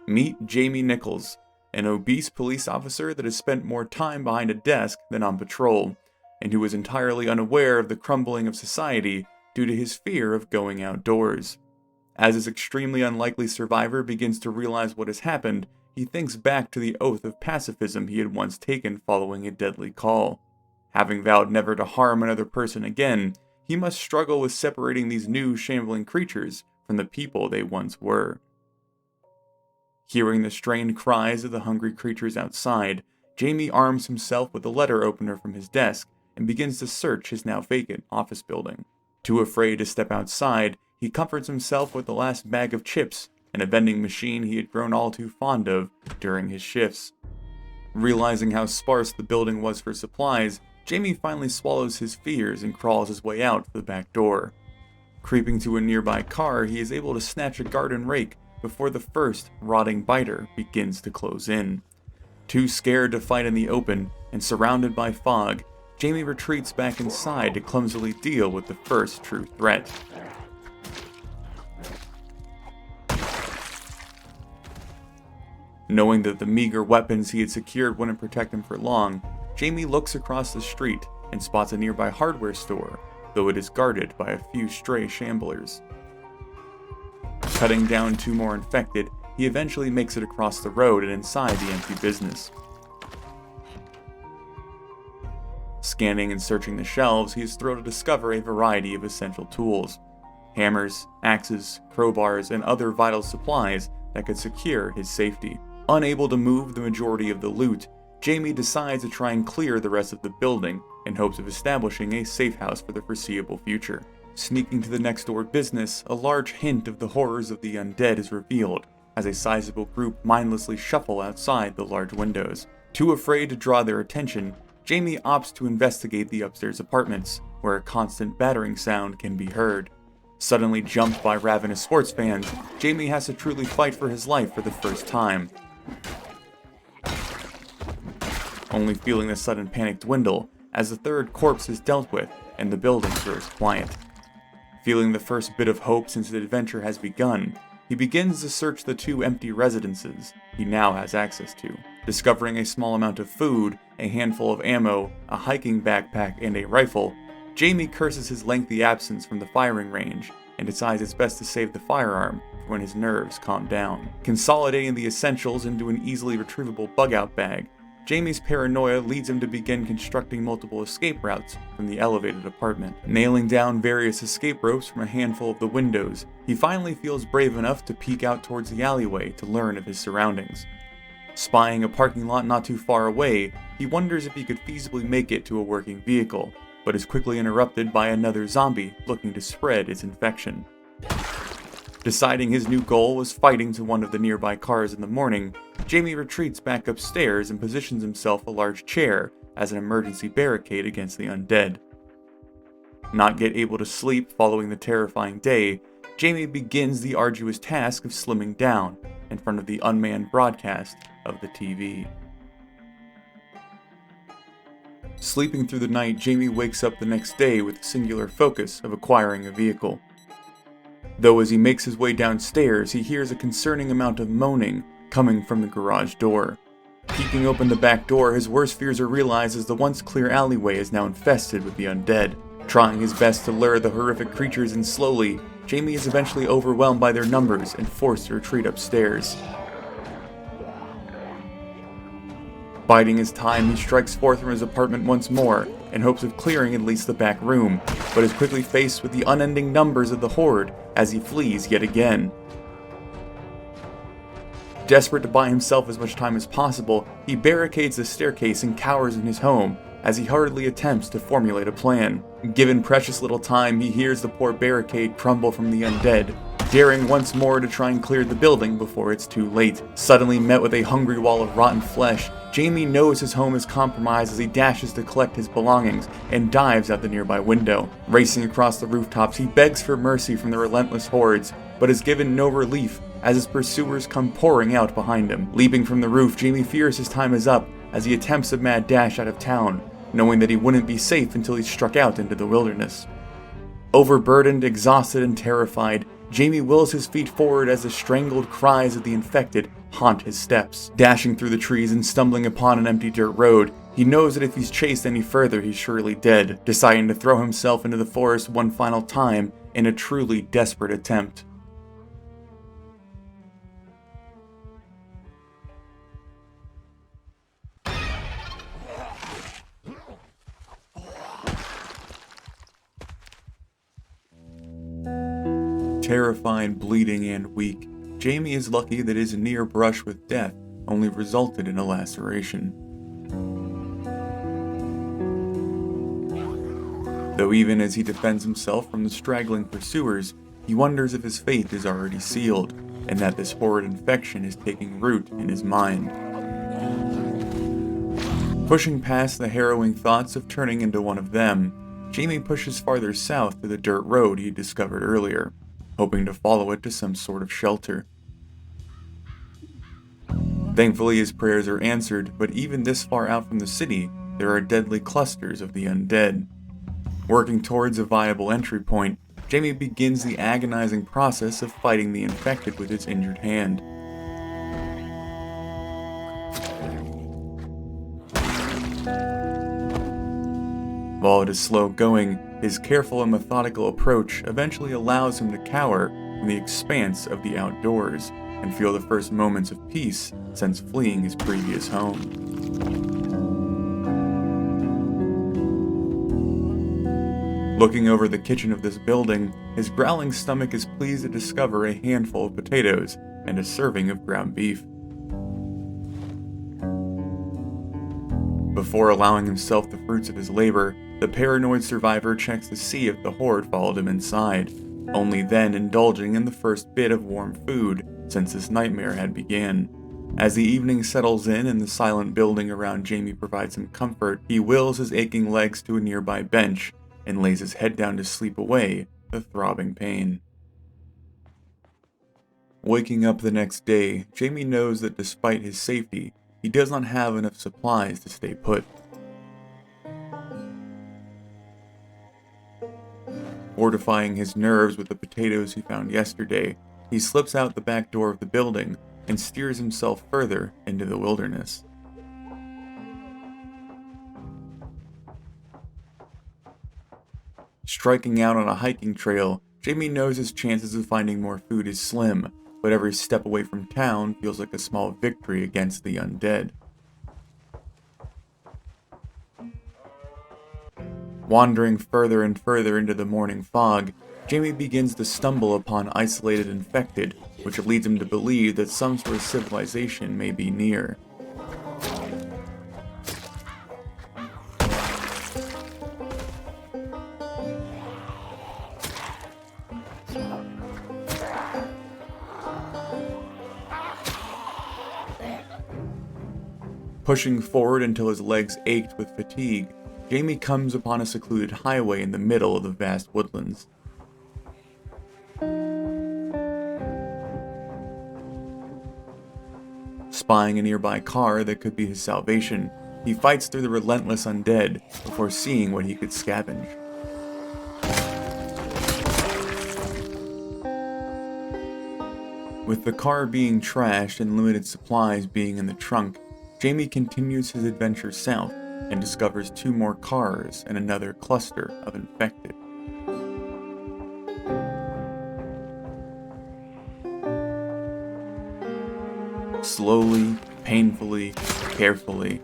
Meet Jamie Nichols, an obese police officer that has spent more time behind a desk than on patrol, and who is entirely unaware of the crumbling of society due to his fear of going outdoors. As his extremely unlikely survivor begins to realize what has happened, he thinks back to the oath of pacifism he had once taken following a deadly call. Having vowed never to harm another person again, he must struggle with separating these new shambling creatures from the people they once were. Hearing the strained cries of the hungry creatures outside, Jamie arms himself with a letter opener from his desk and begins to search his now vacant office building. Too afraid to step outside, he comforts himself with the last bag of chips and a vending machine he had grown all too fond of during his shifts. Realizing how sparse the building was for supplies, Jamie finally swallows his fears and crawls his way out the back door. Creeping to a nearby car, he is able to snatch a garden rake before the first rotting biter begins to close in. Too scared to fight in the open and surrounded by fog, Jamie retreats back inside to clumsily deal with the first true threat. Knowing that the meager weapons he had secured wouldn't protect him for long, Jamie looks across the street and spots a nearby hardware store, though it is guarded by a few stray shamblers. Cutting down 2 more infected, he eventually makes it across the road and inside the empty business. Scanning and searching the shelves, he is thrilled to discover a variety of essential tools: hammers, axes, crowbars, and other vital supplies that could secure his safety. Unable to move the majority of the loot, Jamie decides to try and clear the rest of the building in hopes of establishing a safe house for the foreseeable future. Sneaking to the next door business, a large hint of the horrors of the undead is revealed, as a sizable group mindlessly shuffle outside the large windows. Too afraid to draw their attention, Jamie opts to investigate the upstairs apartments, where a constant battering sound can be heard. Suddenly jumped by ravenous sports fans, Jamie has to truly fight for his life for the first time. Only feeling the sudden panic dwindle as the third corpse is dealt with and the building grows quiet. Feeling the first bit of hope since the adventure has begun, he begins to search the 2 empty residences he now has access to. Discovering a small amount of food, a handful of ammo, a hiking backpack, and a rifle, Jamie curses his lengthy absence from the firing range and decides it's best to save the firearm for when his nerves calm down. Consolidating the essentials into an easily retrievable bug-out bag, Jamie's paranoia leads him to begin constructing multiple escape routes from the elevated apartment. Nailing down various escape ropes from a handful of the windows, he finally feels brave enough to peek out towards the alleyway to learn of his surroundings. Spying a parking lot not too far away, he wonders if he could feasibly make it to a working vehicle, but is quickly interrupted by another zombie looking to spread its infection. Deciding his new goal was fighting to one of the nearby cars in the morning, Jamie retreats back upstairs and positions himself a large chair as an emergency barricade against the undead. Not yet able to sleep following the terrifying day, Jamie begins the arduous task of slimming down in front of the unmanned broadcast of the TV. Sleeping through the night, Jamie wakes up the next day with the singular focus of acquiring a vehicle. Though as he makes his way downstairs, he hears a concerning amount of moaning coming from the garage door. Peeking open the back door, his worst fears are realized as the once clear alleyway is now infested with the undead. Trying his best to lure the horrific creatures in slowly, Jamie is eventually overwhelmed by their numbers and forced to retreat upstairs. Biding his time, he strikes forth from his apartment once more, in hopes of clearing at least the back room, but is quickly faced with the unending numbers of the horde as he flees yet again. Desperate to buy himself as much time as possible, he barricades the staircase and cowers in his home as he hurriedly attempts to formulate a plan. Given precious little time, he hears the poor barricade crumble from the undead, daring once more to try and clear the building before it's too late. Suddenly met with a hungry wall of rotten flesh, Jamie knows his home is compromised as he dashes to collect his belongings and dives out the nearby window. Racing across the rooftops, he begs for mercy from the relentless hordes, but is given no relief as his pursuers come pouring out behind him. Leaping from the roof, Jamie fears his time is up as he attempts a mad dash out of town, knowing that he wouldn't be safe until he struck out into the wilderness. Overburdened, exhausted, and terrified, Jamie wills his feet forward as the strangled cries of the infected haunt his steps. Dashing through the trees and stumbling upon an empty dirt road, he knows that if he's chased any further, he's surely dead, deciding to throw himself into the forest one final time in a truly desperate attempt. Terrified, bleeding, and weak, Jamie is lucky that his near brush with death only resulted in a laceration. Though even as he defends himself from the straggling pursuers, he wonders if his fate is already sealed, and that this horrid infection is taking root in his mind. Pushing past the harrowing thoughts of turning into one of them, Jamie pushes farther south to the dirt road he discovered earlier, hoping to follow it to some sort of shelter. Thankfully, his prayers are answered, but even this far out from the city, there are deadly clusters of the undead. Working towards a viable entry point, Jamie begins the agonizing process of fighting the infected with his injured hand. While it is slow going, his careful and methodical approach eventually allows him to cower in the expanse of the outdoors and feel the first moments of peace since fleeing his previous home. Looking over the kitchen of this building, his growling stomach is pleased to discover a handful of potatoes and a serving of ground beef. Before allowing himself the fruits of his labor, the paranoid survivor checks to see if the horde followed him inside, only then indulging in the first bit of warm food since this nightmare had begun. As the evening settles in and the silent building around Jamie provides him comfort, he wills his aching legs to a nearby bench and lays his head down to sleep away the throbbing pain. Waking up the next day, Jamie knows that despite his safety, he does not have enough supplies to stay put. Fortifying his nerves with the potatoes he found yesterday, he slips out the back door of the building and steers himself further into the wilderness. Striking out on a hiking trail, Jamie knows his chances of finding more food is slim, but every step away from town feels like a small victory against the undead. Wandering further and further into the morning fog, Jamie begins to stumble upon isolated infected, which leads him to believe that some sort of civilization may be near. Pushing forward until his legs ached with fatigue, Jamie comes upon a secluded highway in the middle of the vast woodlands. Spying a nearby car that could be his salvation, he fights through the relentless undead before seeing what he could scavenge. With the car being trashed and limited supplies being in the trunk, Jamie continues his adventure south and discovers 2 more cars and another cluster of infected. Slowly, painfully, carefully,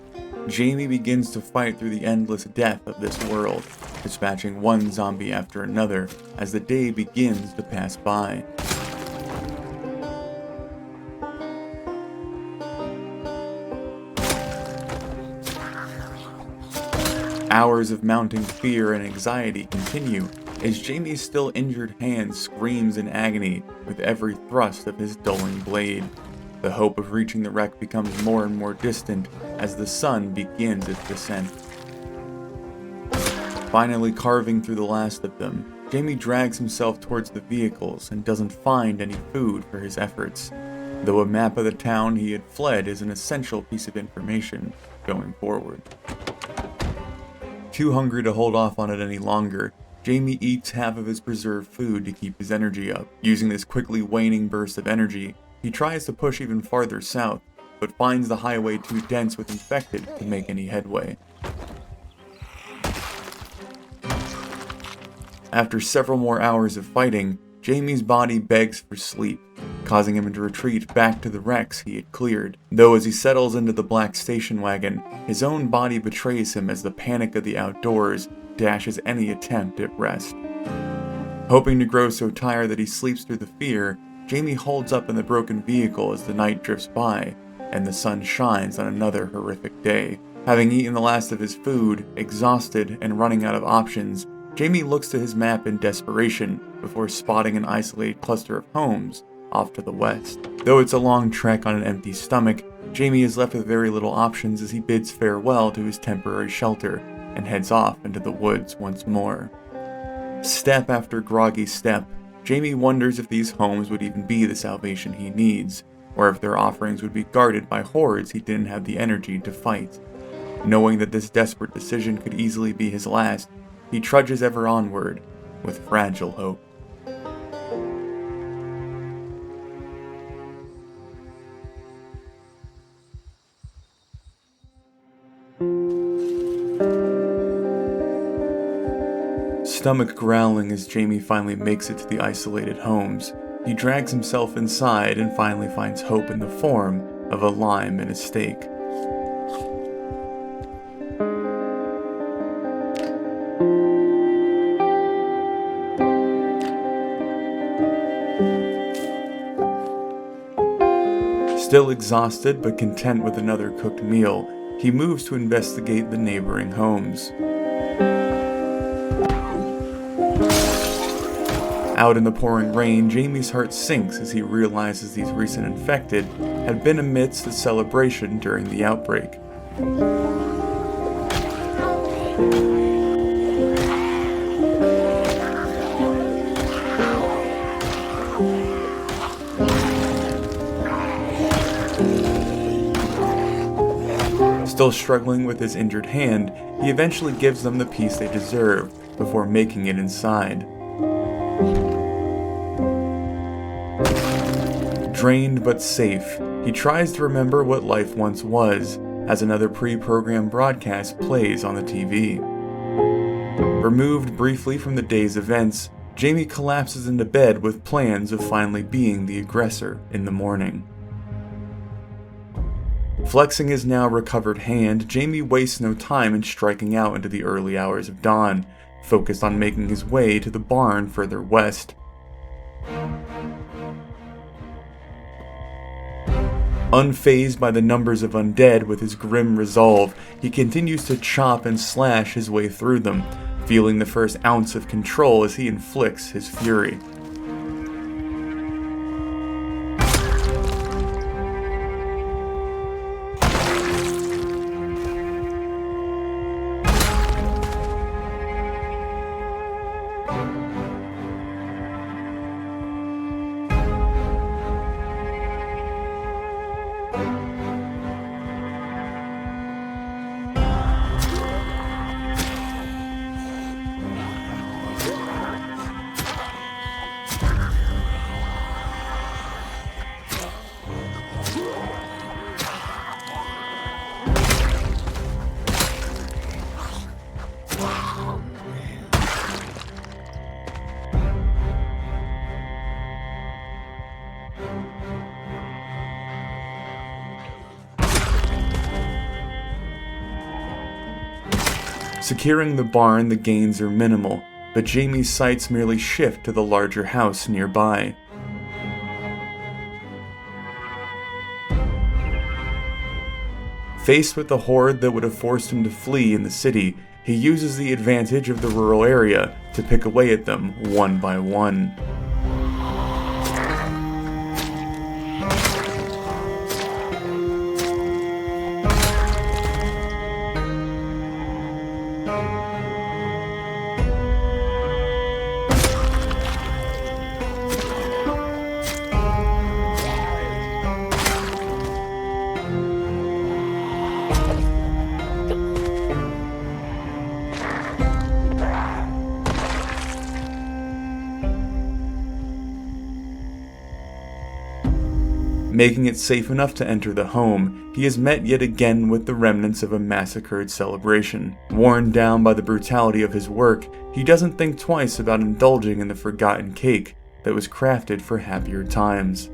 Jamie begins to fight through the endless death of this world, dispatching one zombie after another as the day begins to pass by. Hours of mounting fear and anxiety continue as Jamie's still injured hand screams in agony with every thrust of his dulling blade. The hope of reaching the wreck becomes more and more distant as the sun begins its descent. Finally carving through the last of them, Jamie drags himself towards the vehicles and doesn't find any food for his efforts, though a map of the town he had fled is an essential piece of information going forward. Too hungry to hold off on it any longer, Jamie eats half of his preserved food to keep his energy up. Using this quickly waning burst of energy, he tries to push even farther south, but finds the highway too dense with infected to make any headway. After several more hours of fighting, Jamie's body begs for sleep, causing him to retreat back to the wrecks he had cleared. Though as he settles into the black station wagon, his own body betrays him as the panic of the outdoors dashes any attempt at rest. Hoping to grow so tired that he sleeps through the fear, Jamie holds up in the broken vehicle as the night drifts by, and the sun shines on another horrific day. Having eaten the last of his food, exhausted and running out of options, Jamie looks to his map in desperation before spotting an isolated cluster of homes off to the west. Though it's a long trek on an empty stomach, Jamie is left with very little options as he bids farewell to his temporary shelter and heads off into the woods once more. Step after groggy step, Jamie wonders if these homes would even be the salvation he needs, or if their offerings would be guarded by hordes he didn't have the energy to fight. Knowing that this desperate decision could easily be his last, he trudges ever onward with fragile hope. Stomach growling as Jamie finally makes it to the isolated homes, he drags himself inside and finally finds hope in the form of a lime and a steak. Still exhausted but content with another cooked meal, he moves to investigate the neighboring homes. Out in the pouring rain, Jamie's heart sinks as he realizes these recent infected had been amidst a celebration during the outbreak. Still struggling with his injured hand, he eventually gives them the peace they deserve before making it inside. Drained but safe, he tries to remember what life once was, as another pre-programmed broadcast plays on the TV. Removed briefly from the day's events, Jamie collapses into bed with plans of finally being the aggressor in the morning. Flexing his now recovered hand, Jamie wastes no time in striking out into the early hours of dawn, focused on making his way to the barn further west. Unfazed by the numbers of undead with his grim resolve, he continues to chop and slash his way through them, feeling the first ounce of control as he inflicts his fury. Securing the barn, the gains are minimal, but Jamie's sights merely shift to the larger house nearby. Faced with the horde that would have forced him to flee in the city, he uses the advantage of the rural area to pick away at them one by one. Making it safe enough to enter the home, he is met yet again with the remnants of a massacred celebration. Worn down by the brutality of his work, he doesn't think twice about indulging in the forgotten cake that was crafted for happier times.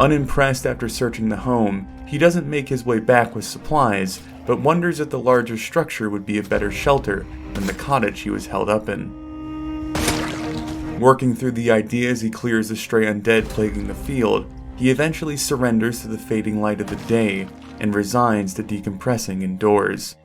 Unimpressed after searching the home, he doesn't make his way back with supplies, but wonders if the larger structure would be a better shelter than the cottage he was held up in. Working through the ideas, he clears the stray undead plaguing the field. He eventually surrenders to the fading light of the day and resigns to decompressing indoors.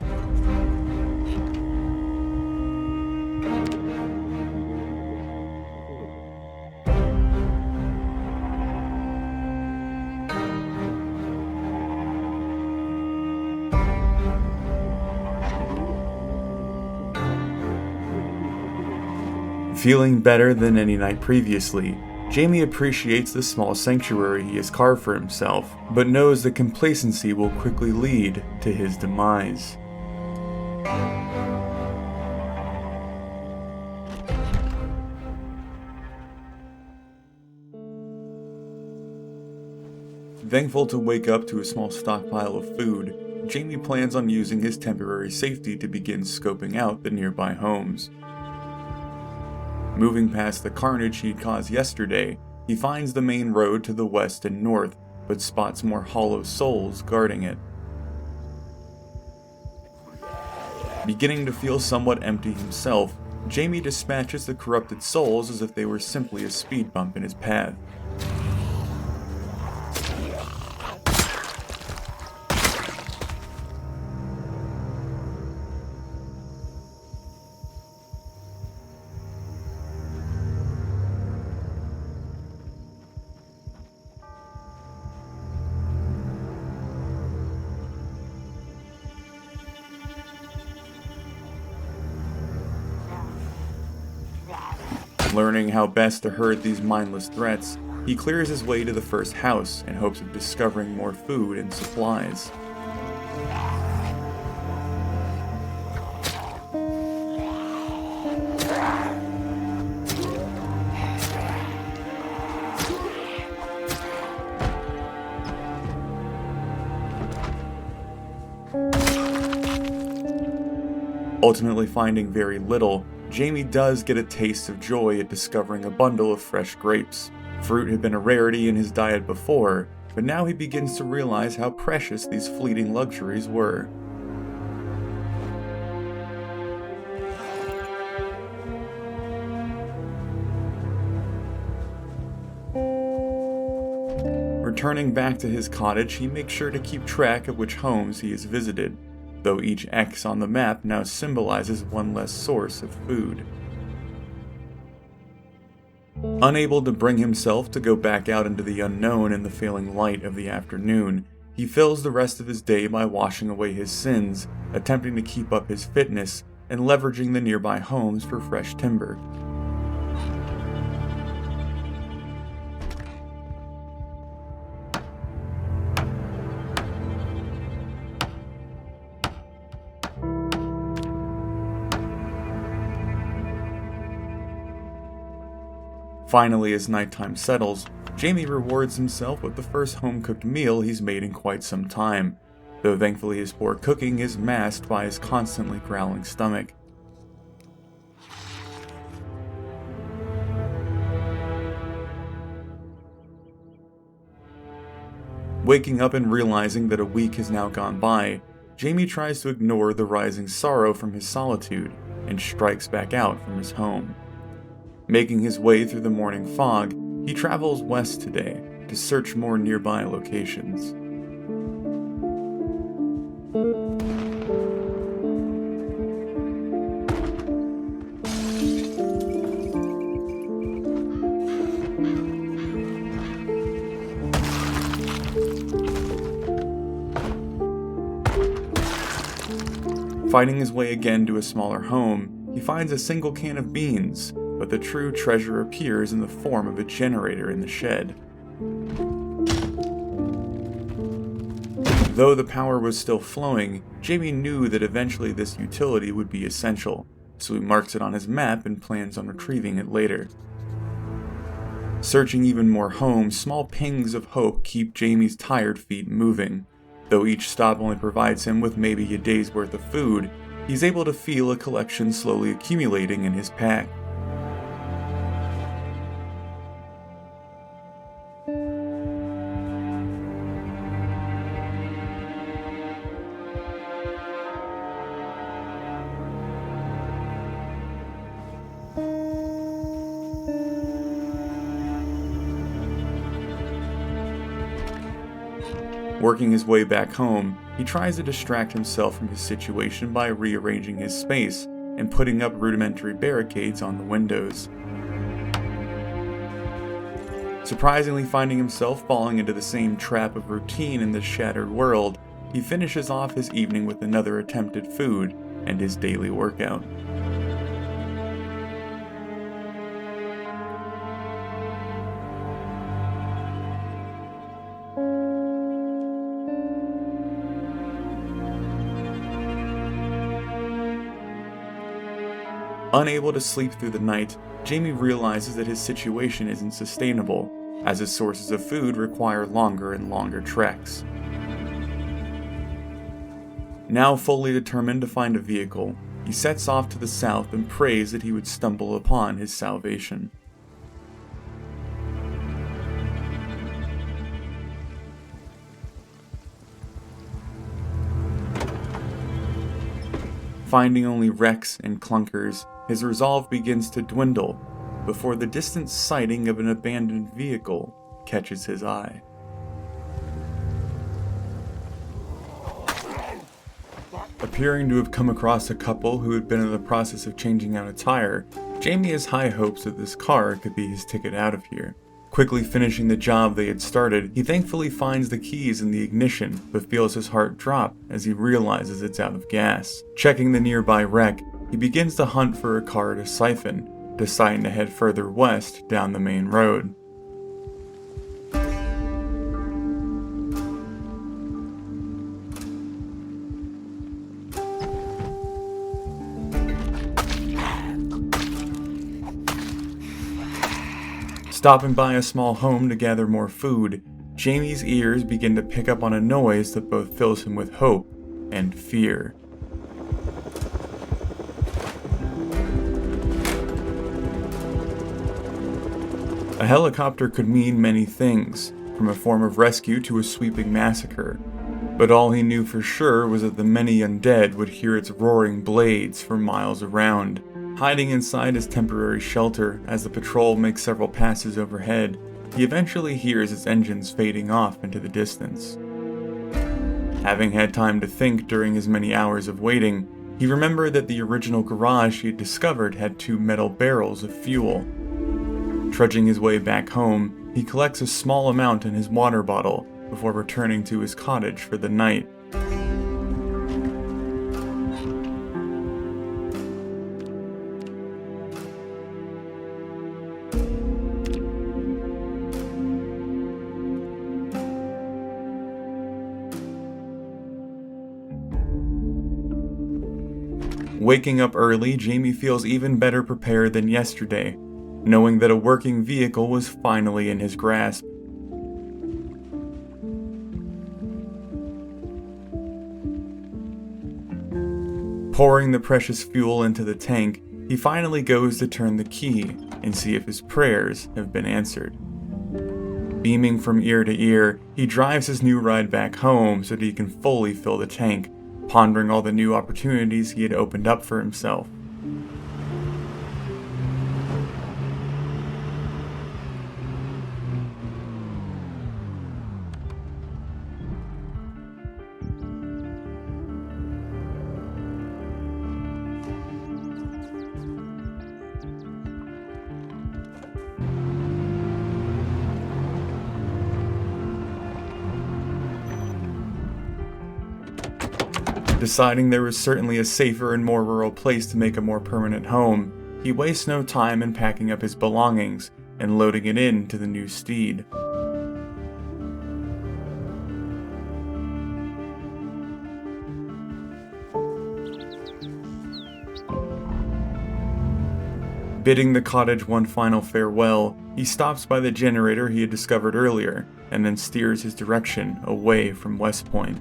Feeling better than any night previously, Jamie appreciates the small sanctuary he has carved for himself, but knows that complacency will quickly lead to his demise. Thankful to wake up to a small stockpile of food, Jamie plans on using his temporary safety to begin scoping out the nearby homes. Moving past the carnage he'd caused yesterday, he finds the main road to the west and north, but spots more hollow souls guarding it. Beginning to feel somewhat empty himself, Jamie dispatches the corrupted souls as if they were simply a speed bump in his path. Learning how best to herd these mindless threats, he clears his way to the first house in hopes of discovering more food and supplies. Ultimately finding very little, Jamie does get a taste of joy at discovering a bundle of fresh grapes. Fruit had been a rarity in his diet before, but now he begins to realize how precious these fleeting luxuries were. Returning back to his cottage, he makes sure to keep track of which homes he has visited, though each X on the map now symbolizes one less source of food. Unable to bring himself to go back out into the unknown in the failing light of the afternoon, he fills the rest of his day by washing away his sins, attempting to keep up his fitness, and leveraging the nearby homes for fresh timber. Finally, as nighttime settles, Jamie rewards himself with the first home-cooked meal he's made in quite some time, though thankfully his poor cooking is masked by his constantly growling stomach. Waking up and realizing that a week has now gone by, Jamie tries to ignore the rising sorrow from his solitude and strikes back out from his home. Making his way through the morning fog, he travels west today to search more nearby locations. Finding his way again to a smaller home, he finds a single can of beans, but the true treasure appears in the form of a generator in the shed. Though the power was still flowing, Jamie knew that eventually this utility would be essential, so he marks it on his map and plans on retrieving it later. Searching even more homes, small pings of hope keep Jamie's tired feet moving. Though each stop only provides him with maybe a day's worth of food, he's able to feel a collection slowly accumulating in his pack. Working his way back home, he tries to distract himself from his situation by rearranging his space and putting up rudimentary barricades on the windows. Surprisingly finding himself falling into the same trap of routine in this shattered world, he finishes off his evening with another attempt at food and his daily workout. Unable to sleep through the night, Jamie realizes that his situation isn't sustainable, as his sources of food require longer and longer treks. Now fully determined to find a vehicle, he sets off to the south and prays that he would stumble upon his salvation. Finding only wrecks and clunkers, his resolve begins to dwindle before the distant sighting of an abandoned vehicle catches his eye. Appearing to have come across a couple who had been in the process of changing out a tire, Jamie has high hopes that this car could be his ticket out of here. Quickly finishing the job they had started, he thankfully finds the keys in the ignition, but feels his heart drop as he realizes it's out of gas. Checking the nearby wreck, he begins to hunt for a car to siphon, deciding to head further west down the main road. Stopping by a small home to gather more food, Jamie's ears begin to pick up on a noise that both fills him with hope and fear. A helicopter could mean many things, from a form of rescue to a sweeping massacre, but all he knew for sure was that the many undead would hear its roaring blades for miles around. Hiding inside his temporary shelter as the patrol makes several passes overhead, he eventually hears its engines fading off into the distance. Having had time to think during his many hours of waiting, he remembered that the original garage he had discovered had 2 metal barrels of fuel. Trudging his way back home, he collects a small amount in his water bottle before returning to his cottage for the night. Waking up early, Jamie feels even better prepared than yesterday, knowing that a working vehicle was finally in his grasp. Pouring the precious fuel into the tank, he finally goes to turn the key and see if his prayers have been answered. Beaming from ear to ear, he drives his new ride back home so that he can fully fill the tank, pondering all the new opportunities he had opened up for himself. Deciding there was certainly a safer and more rural place to make a more permanent home, he wastes no time in packing up his belongings and loading it into the new steed. Bidding the cottage one final farewell, he stops by the generator he had discovered earlier, and then steers his direction away from West Point.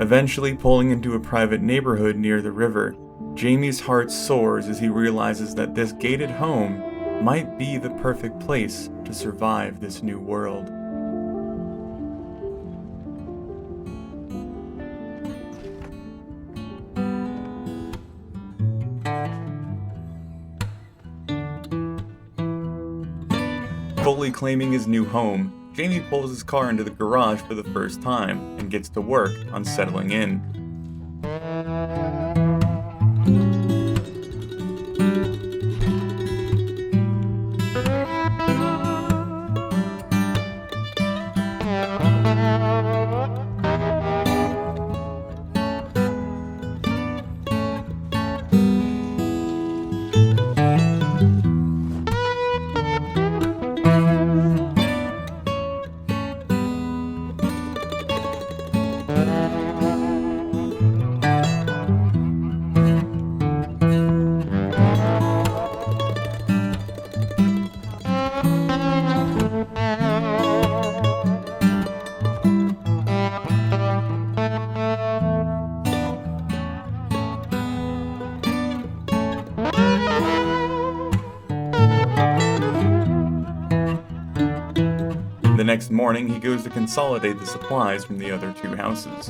Eventually pulling into a private neighborhood near the river, Jamie's heart soars as he realizes that this gated home might be the perfect place to survive this new world. Fully claiming his new home, Jamie pulls his car into the garage for the first time and gets to work on settling in. The next morning, he goes to consolidate the supplies from the other two houses.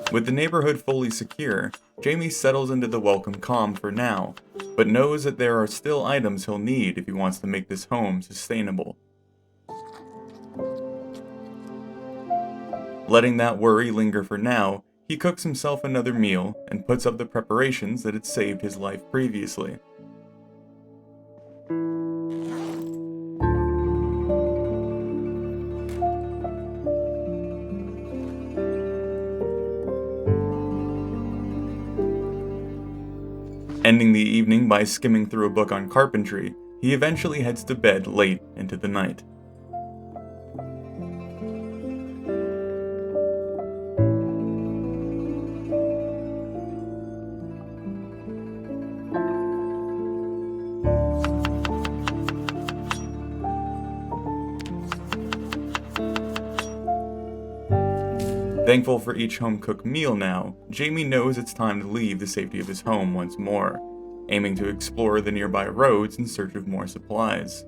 With the neighborhood fully secure, Jamie settles into the welcome calm for now, but knows that there are still items he'll need if he wants to make this home sustainable. Letting that worry linger for now, he cooks himself another meal and puts up the preparations that had saved his life previously. Ending the evening by skimming through a book on carpentry, he eventually heads to bed late into the night. Thankful for each home-cooked meal now, Jamie knows it's time to leave the safety of his home once more, aiming to explore the nearby roads in search of more supplies.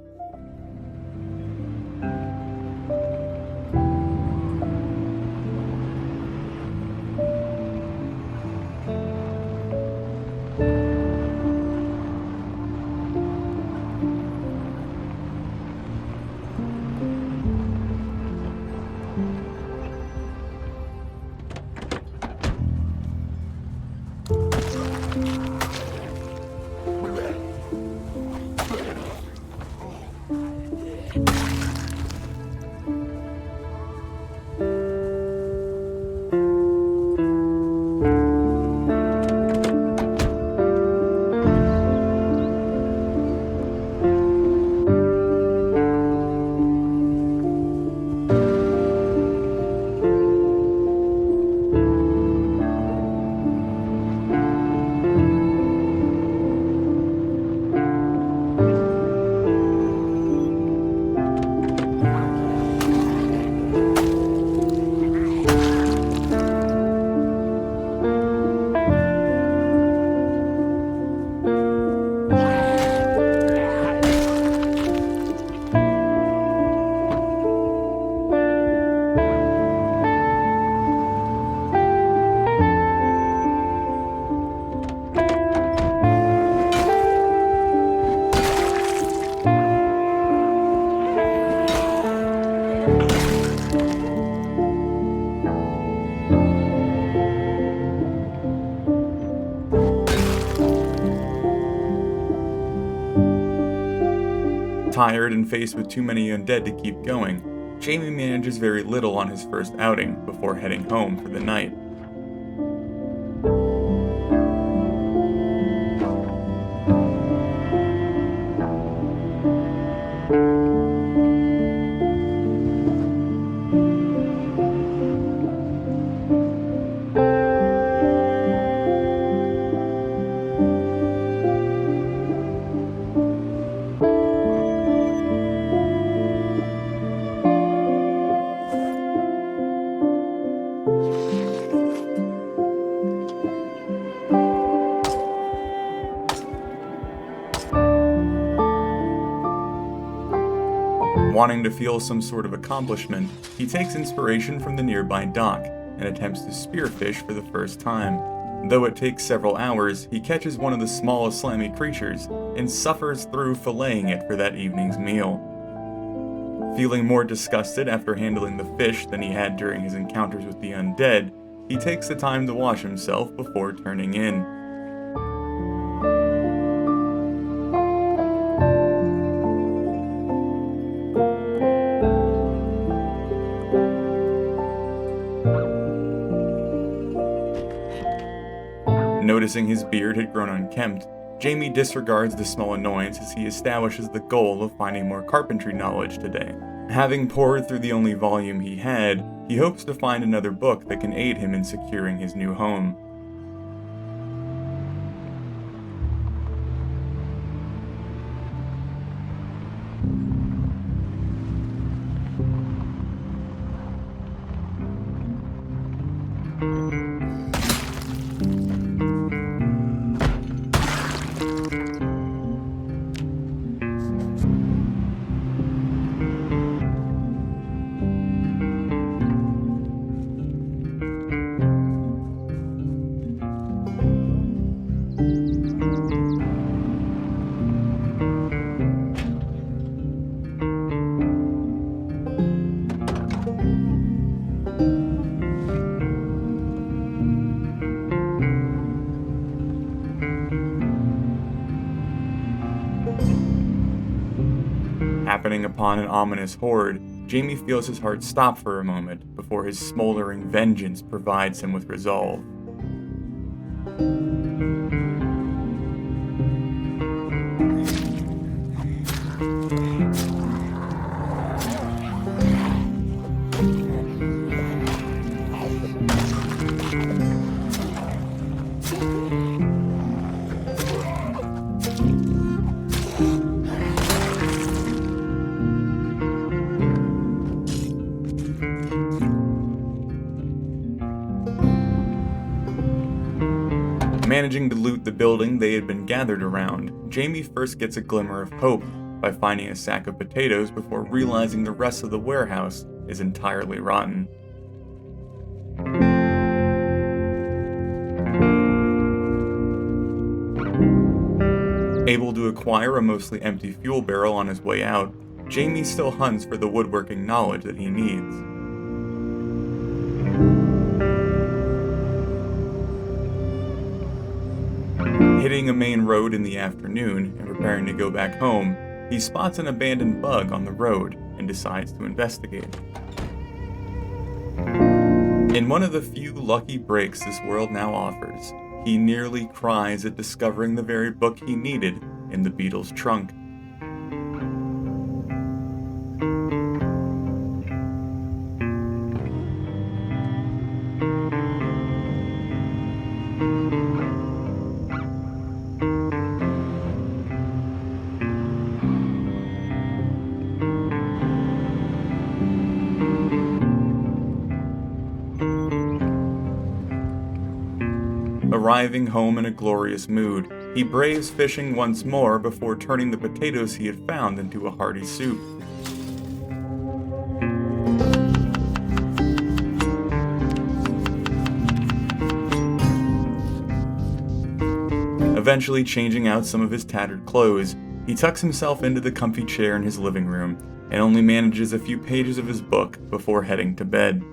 Tired and faced with too many undead to keep going, Jamie manages very little on his first outing before heading home for the night. Wanting to feel some sort of accomplishment, he takes inspiration from the nearby dock and attempts to spearfish for the first time. Though it takes several hours, he catches one of the smallest slimy creatures and suffers through filleting it for that evening's meal. Feeling more disgusted after handling the fish than he had during his encounters with the undead, he takes the time to wash himself before turning in. Noticing his beard had grown unkempt, Jamie disregards the small annoyance as he establishes the goal of finding more carpentry knowledge today. Having pored through the only volume he had, he hopes to find another book that can aid him in securing his new home. Happening upon an ominous horde, Jamie feels his heart stop for a moment before his smoldering vengeance provides him with resolve. Managing to loot the building they had been gathered around, Jamie first gets a glimmer of hope by finding a sack of potatoes before realizing the rest of the warehouse is entirely rotten. Able to acquire a mostly empty fuel barrel on his way out, Jamie still hunts for the woodworking knowledge that he needs. Hitting a main road in the afternoon and preparing to go back home, he spots an abandoned bug on the road and decides to investigate. In one of the few lucky breaks this world now offers, he nearly cries at discovering the very book he needed in the beetle's trunk. Arriving home in a glorious mood, he braves fishing once more before turning the potatoes he had found into a hearty soup. Eventually changing out some of his tattered clothes, he tucks himself into the comfy chair in his living room and only manages a few pages of his book before heading to bed.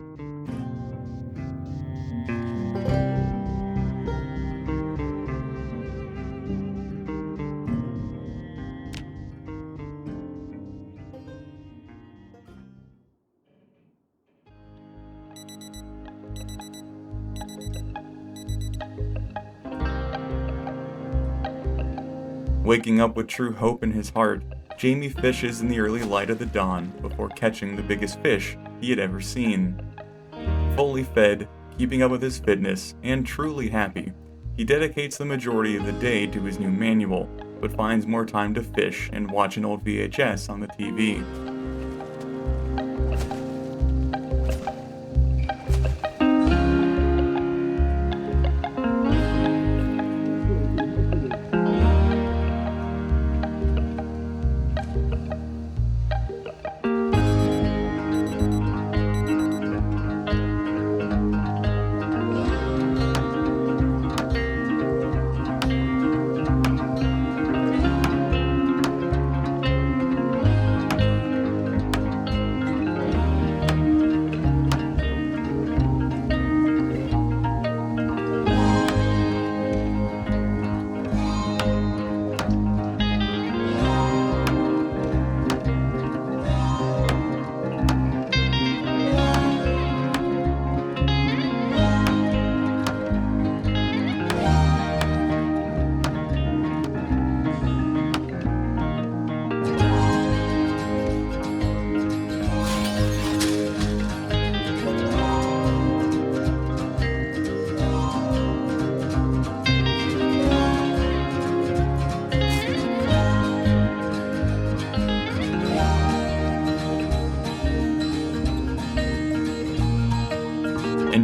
Waking up with true hope in his heart, Jamie fishes in the early light of the dawn before catching the biggest fish he had ever seen. Fully fed, keeping up with his fitness, and truly happy, he dedicates the majority of the day to his new manual, but finds more time to fish and watch an old VHS on the TV.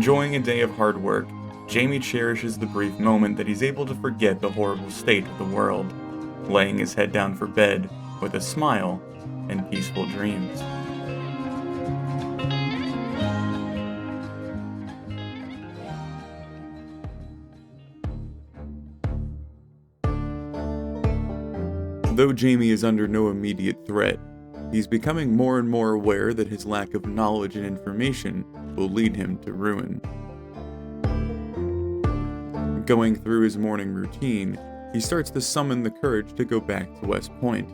Enjoying a day of hard work, Jamie cherishes the brief moment that he's able to forget the horrible state of the world, laying his head down for bed with a smile and peaceful dreams. Though Jamie is under no immediate threat, he's becoming more and more aware that his lack of knowledge and information will lead him to ruin. Going through his morning routine, he starts to summon the courage to go back to West Point,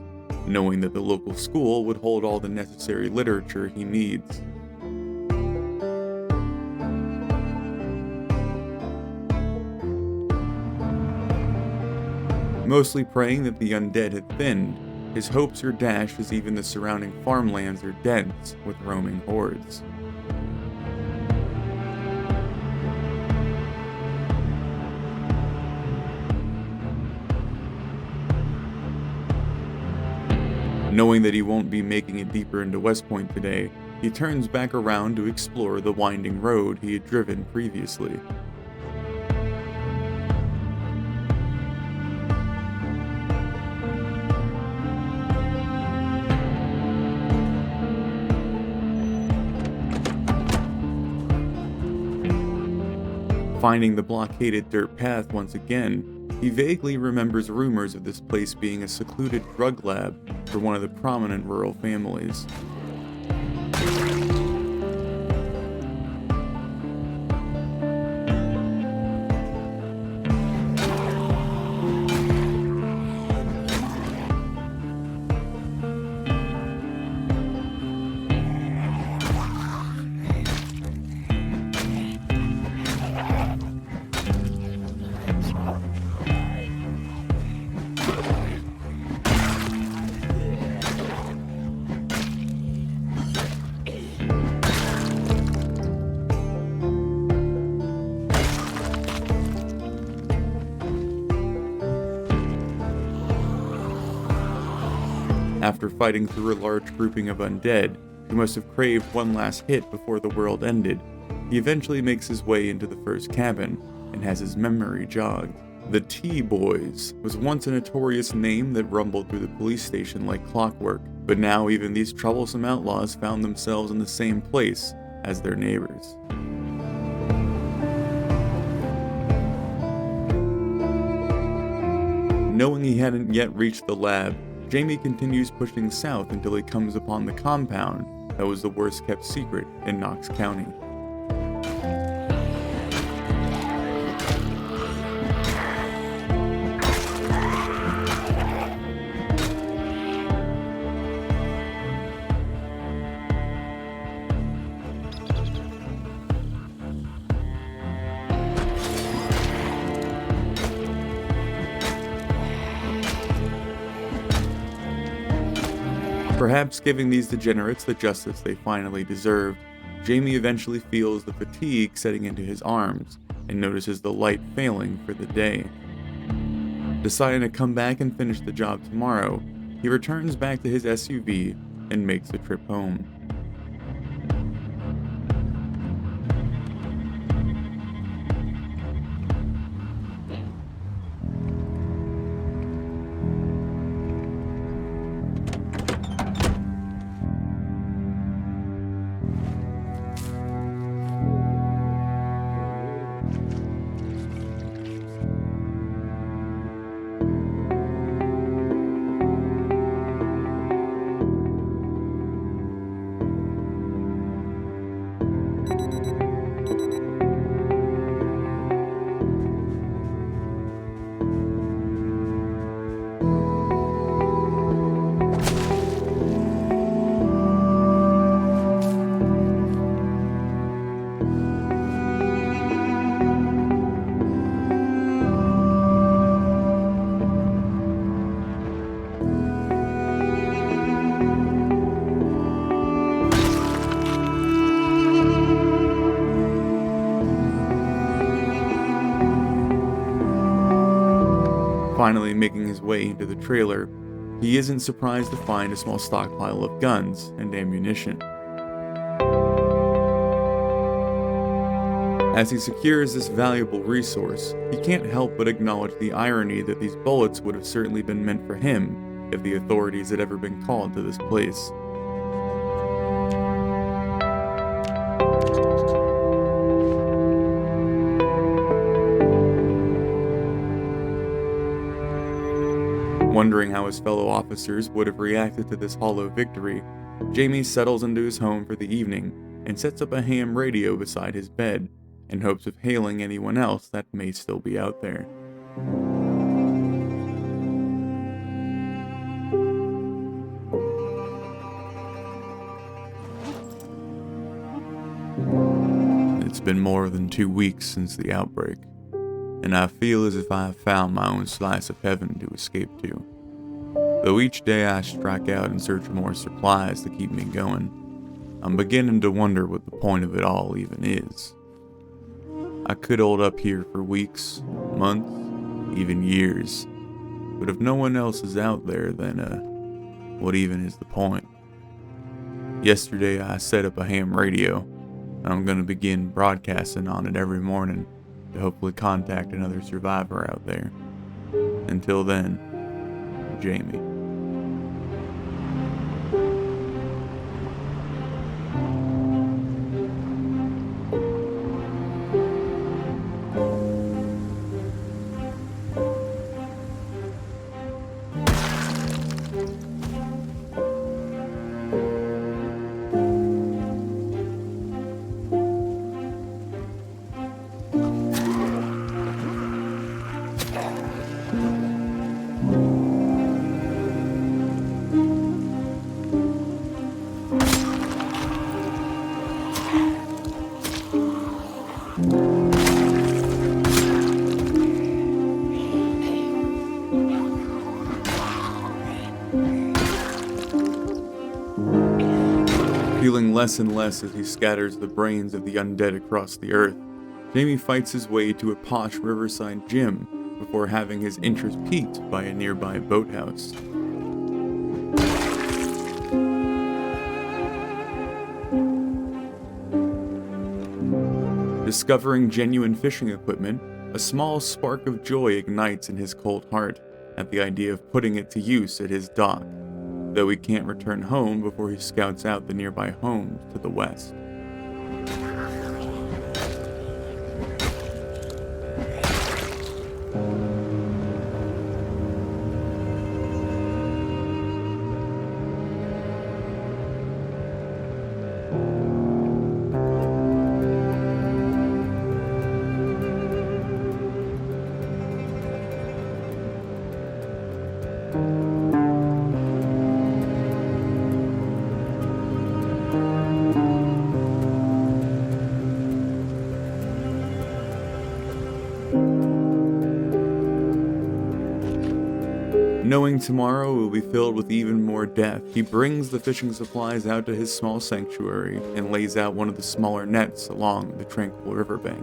knowing that the local school would hold all the necessary literature he needs. Mostly praying that the undead had thinned, his hopes are dashed as even the surrounding farmlands are dense with roaming hordes. Knowing that he won't be making it deeper into West Point today, he turns back around to explore the winding road he had driven previously. Finding the blockaded dirt path once again, he vaguely remembers rumors of this place being a secluded drug lab for one of the prominent rural families. After fighting through a large grouping of undead, who must have craved one last hit before the world ended, he eventually makes his way into the first cabin and has his memory jogged. The T-Boys was once a notorious name that rumbled through the police station like clockwork, but now even these troublesome outlaws found themselves in the same place as their neighbors. Knowing he hadn't yet reached the lab, Jamie continues pushing south until he comes upon the compound that was the worst kept secret in Knox County. Perhaps giving these degenerates the justice they finally deserved, Jamie eventually feels the fatigue setting into his arms and notices the light failing for the day. Deciding to come back and finish the job tomorrow, he returns back to his SUV and makes the trip home. Finally making his way into the trailer, he isn't surprised to find a small stockpile of guns and ammunition. As he secures this valuable resource, he can't help but acknowledge the irony that these bullets would have certainly been meant for him if the authorities had ever been called to this place. Wondering how his fellow officers would have reacted to this hollow victory, Jamie settles into his home for the evening and sets up a ham radio beside his bed in hopes of hailing anyone else that may still be out there. It's been more than 2 weeks since the outbreak, and I feel as if I have found my own slice of heaven to escape to. Though each day I strike out in search of more supplies to keep me going, I'm beginning to wonder what the point of it all even is. I could hold up here for weeks, months, even years, but if no one else is out there, then what even is the point? Yesterday I set up a ham radio, and I'm going to begin broadcasting on it every morning to hopefully contact another survivor out there. Until then, Jamie. Feeling less and less as he scatters the brains of the undead across the earth, Jamie fights his way to a posh riverside gym before having his interest piqued by a nearby boathouse. Discovering genuine fishing equipment, a small spark of joy ignites in his cold heart at the idea of putting it to use at his dock, though he can't return home before he scouts out the nearby homes to the west. knowing tomorrow will be filled with even more death, he brings the fishing supplies out to his small sanctuary and lays out one of the smaller nets along the tranquil riverbank.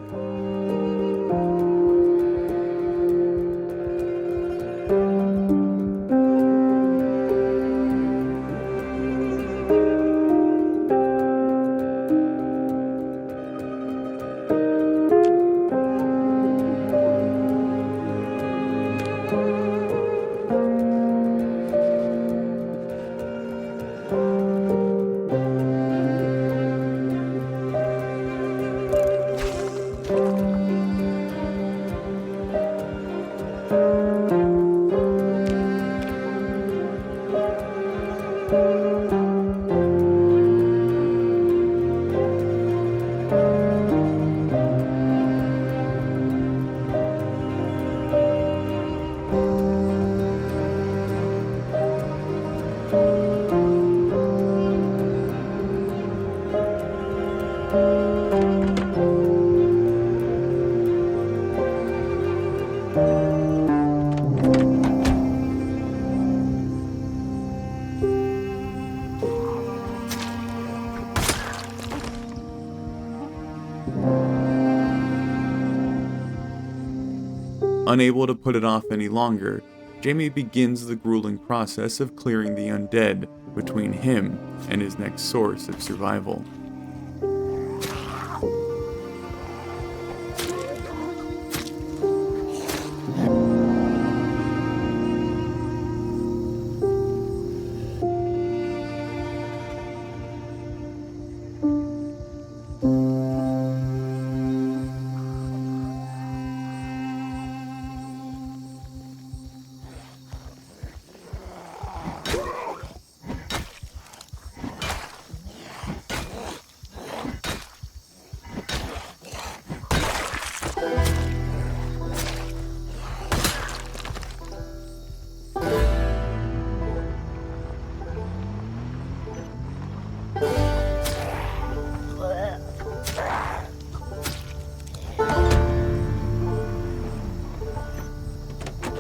Unable to put it off any longer, Jamie begins the grueling process of clearing the undead between him and his next source of survival.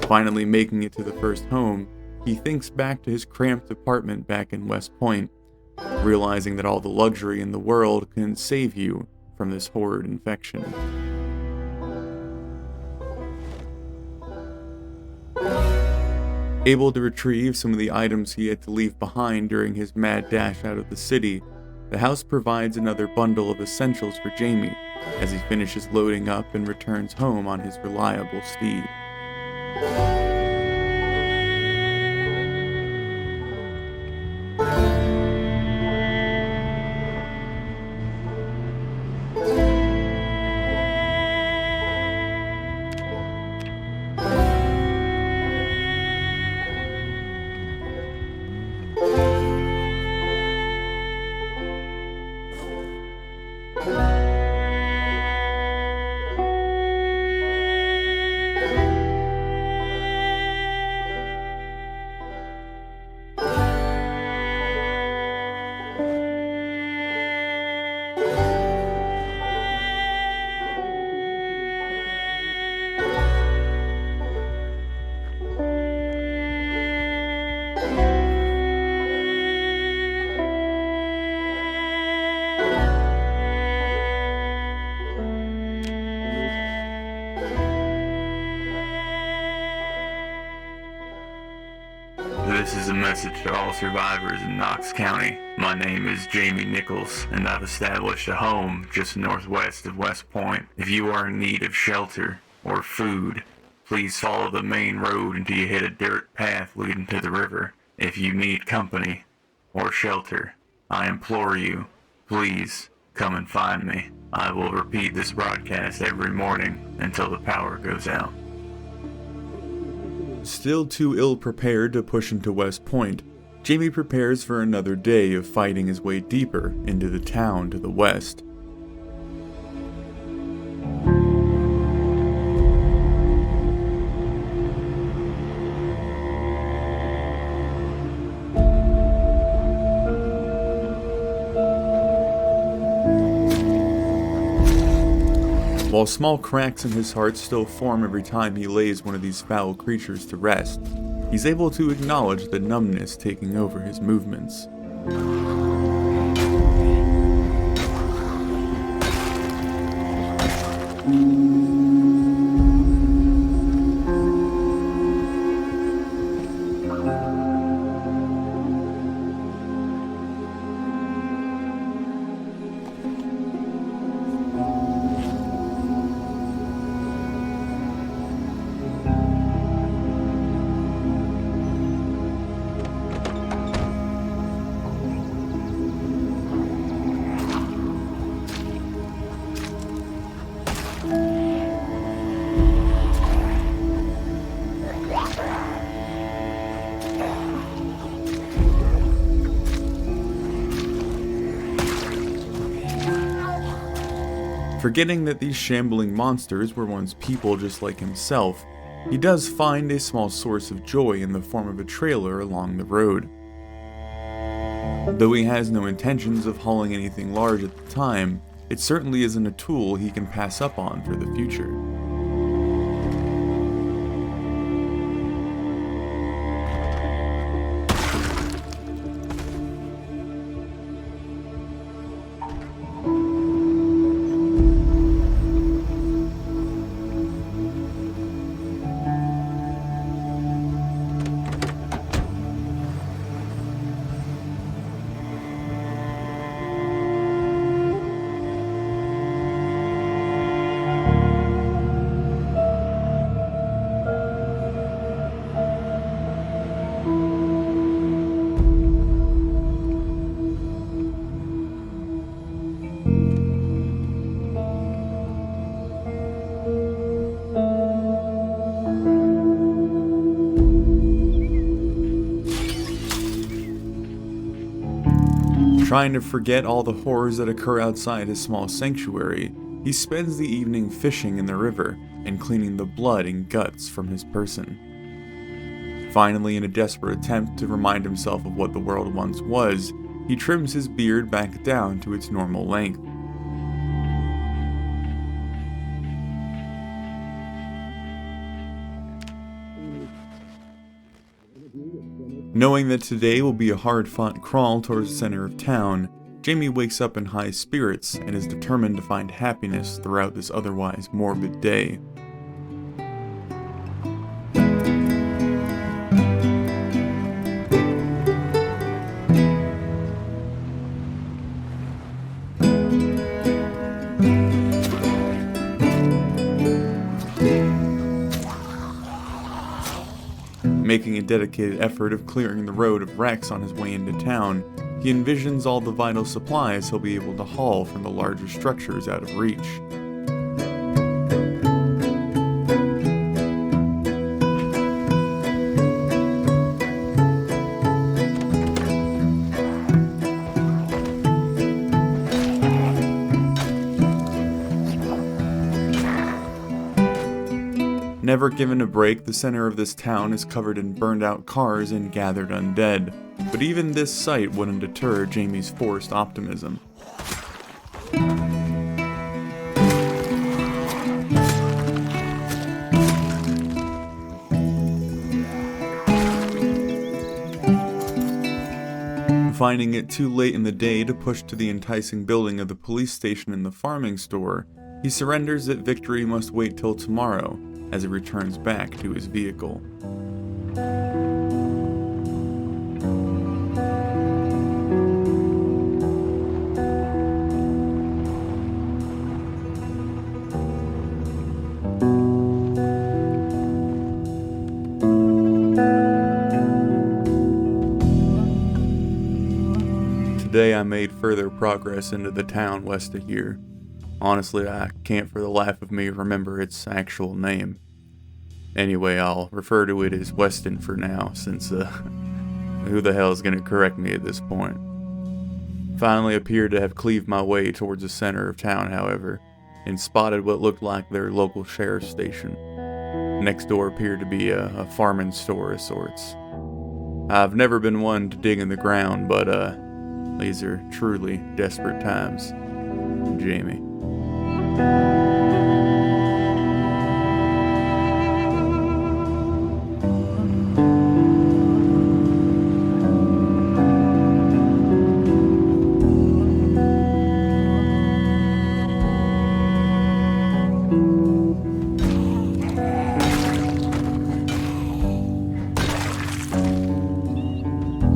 Finally making it to the first home, he thinks back to his cramped apartment back in West Point, realizing that all the luxury in the world can save you from this horrid infection. Able to retrieve some of the items he had to leave behind during his mad dash out of the city, the house provides another bundle of essentials for Jamie as he finishes loading up and returns home on his reliable steed. This is a message to all survivors in Knox County. My name is Jamie Nichols, and I've established a home just northwest of West Point. If you are in need of shelter or food, please follow the main road until you hit a dirt path leading to the river. If you need company or shelter, I implore you, please come and find me. I will repeat this broadcast every morning until the power goes out. Still too ill-prepared to push into West Point, Jamie prepares for another day of fighting his way deeper into the town to the west. While small cracks in his heart still form every time he lays one of these foul creatures to rest, he's able to acknowledge the numbness taking over his movements. Forgetting that these shambling monsters were once people just like himself, he does find a small source of joy in the form of a trailer along the road. Though he has no intentions of hauling anything large at the time, it certainly isn't a tool he can pass up on for the future. Trying to forget all the horrors that occur outside his small sanctuary, he spends the evening fishing in the river and cleaning the blood and guts from his person. Finally, in a desperate attempt to remind himself of what the world once was, he trims his beard back down to its normal length. Knowing that today will be a hard-fought crawl towards the center of town, Jamie wakes up in high spirits and is determined to find happiness throughout this otherwise morbid day. Making a dedicated effort of clearing the road of wrecks on his way into town, he envisions all the vital supplies he'll be able to haul from the larger structures out of reach. Never given a break, the center of this town is covered in burned out cars and gathered undead, but even this sight wouldn't deter Jamie's forced optimism. Finding it too late in the day to push to the enticing building of the police station and the farming store, he surrenders that victory must wait till tomorrow, as he returns back to his vehicle. Today I made further progress into the town west of here. Honestly, I can't for the life of me remember its actual name. Anyway, I'll refer to it as Weston for now, since who the hell is going to correct me at this point? Finally appeared to have cleaved my way towards the center of town, however, and spotted what looked like their local sheriff's station. Next door appeared to be a farming store of sorts. I've never been one to dig in the ground, but these are truly desperate times. Jamie.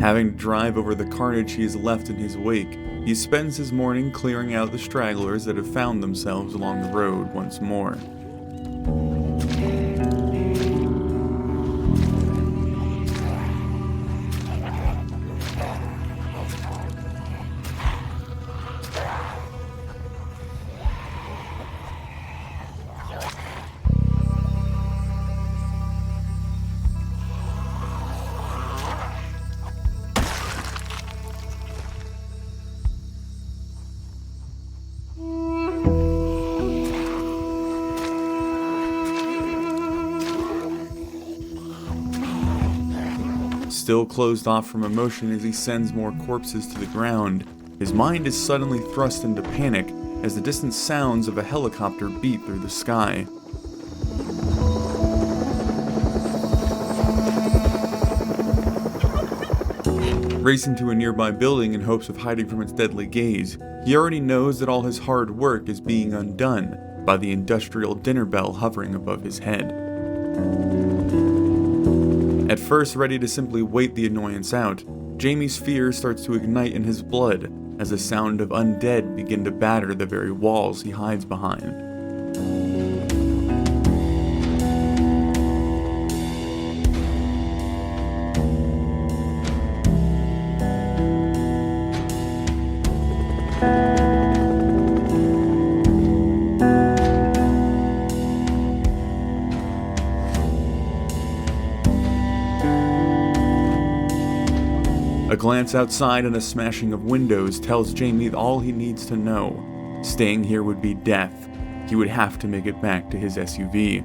Having to drive over the carnage he has left in his wake, he spends his morning clearing out the stragglers that have found themselves along the road once more. Still closed off from emotion as he sends more corpses to the ground, his mind is suddenly thrust into panic as the distant sounds of a helicopter beat through the sky. Racing to a nearby building in hopes of hiding from its deadly gaze, he already knows that all his hard work is being undone by the industrial dinner bell hovering above his head. At first ready to simply wait the annoyance out, Jamie's fear starts to ignite in his blood as the sound of undead begin to batter the very walls he hides behind. A glance outside and a smashing of windows tells Jamie all he needs to know. Staying here would be death. He would have to make it back to his SUV.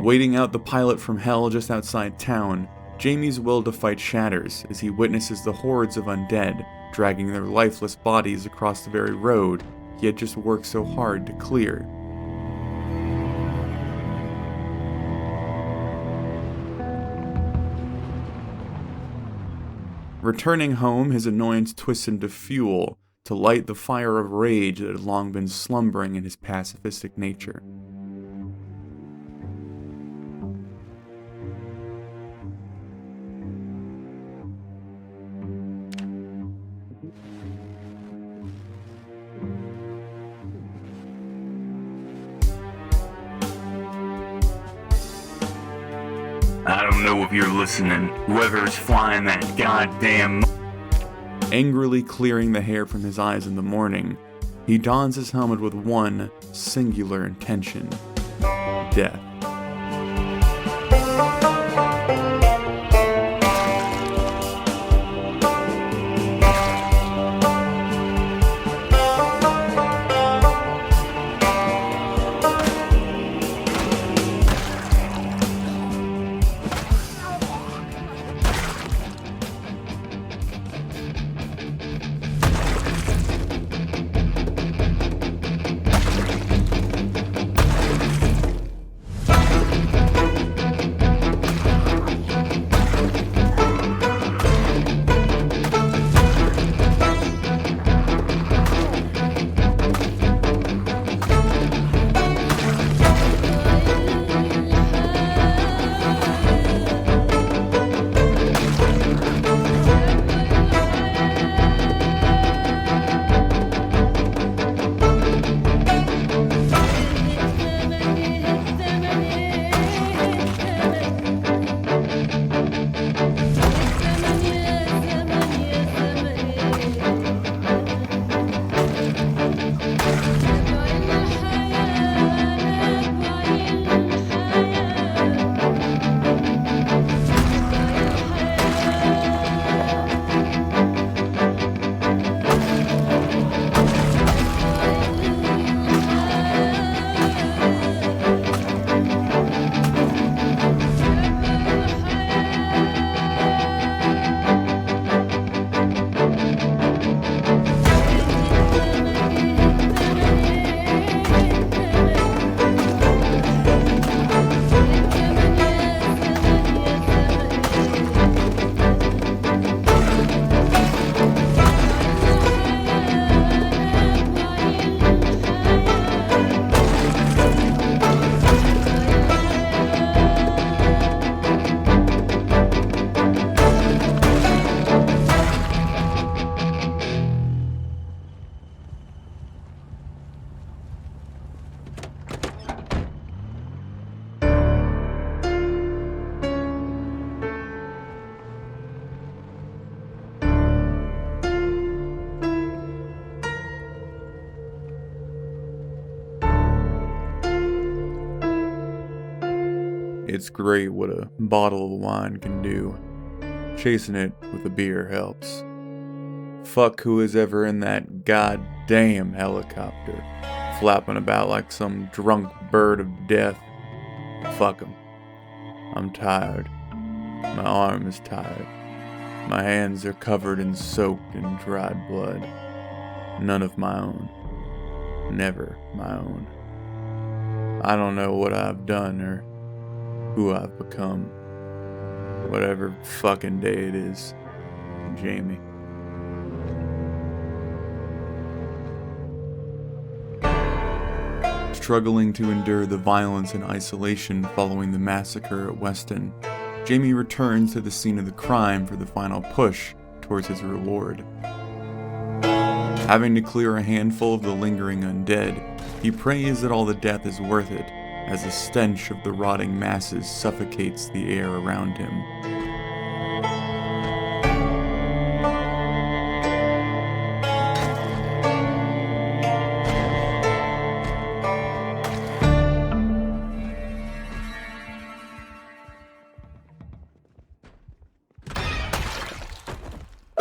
Waiting out the pilot from hell just outside town, Jamie's will to fight shatters as he witnesses the hordes of undead dragging their lifeless bodies across the very road he had just worked so hard to clear. Returning home, his annoyance twists into fuel to light the fire of rage that had long been slumbering in his pacifistic nature. I don't know if you're listening. Whoever's flying that goddamn... Angrily clearing the hair from his eyes in the morning, he dons his helmet with one singular intention: death. It's great what a bottle of wine can do. Chasing it with a beer helps. Fuck who is ever in that goddamn helicopter, flapping about like some drunk bird of death. Fuck 'em. I'm tired. My arm is tired. My hands are covered in soaked and dried blood. None of my own. Never my own. I don't know what I've done or who I've become. Whatever fucking day it is, Jamie. Struggling to endure the violence and isolation following the massacre at Weston, Jamie returns to the scene of the crime for the final push towards his reward. Having to clear a handful of the lingering undead, he prays that all the death is worth it, as the stench of the rotting masses suffocates the air around him.